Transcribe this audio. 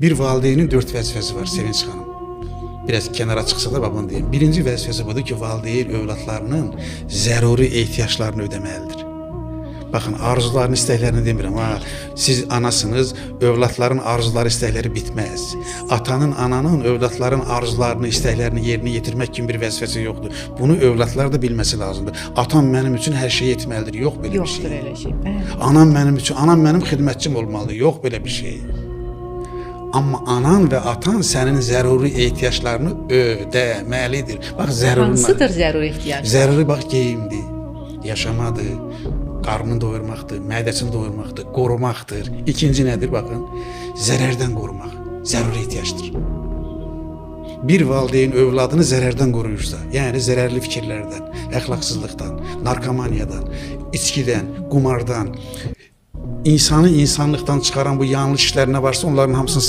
Bir valideynin 4 vəzifəsi var Sevinç xanım. Biraz kənara çıxsa da bunu deyim. Birinci vəzifəsi budur ki, valideyn övladlarının zəruri ehtiyaclarını ödəməlidir. Baxın, arzularını, istəklərini demirəm. Siz anasınız, övladların arzuları, istəkləri bitməz. Atanın, ananın övladların arzularını, istəklərini yerinə yetirmək kimi bir vəzifəsi yoxdur. Bunu övladlar da bilməsi lazımdır. Atam mənim üçün hər şey etməlidir. Yox belə bir şey. Yoxdur elə şey. Bəli. Anam mənim xidmətçim olmalıdır. Yox belə bir şey. Amma anan və atan sənin zəruri ehtiyaclarını ödəməlidir. Bax, zəruri. Hansıdır zəruri ehtiyac? Zəruri bax, geyimdir, yaşamadır, qarnını doyurmaqdır, mədəsini doyurmaqdır, qorumaqdır. İkinci nədir? Baxın, zərərdən qorumaq zəruri ehtiyacdır. Bir valideyn övladını zərərdən qoruyursa, yəni zərərli fikirlərdən, əxlaqsızlıqdan, narkomaniyadan, içkidən, qumardan, insanı insanlıqdan çıxaran bu yanlış işlər nə varsa onların hamısını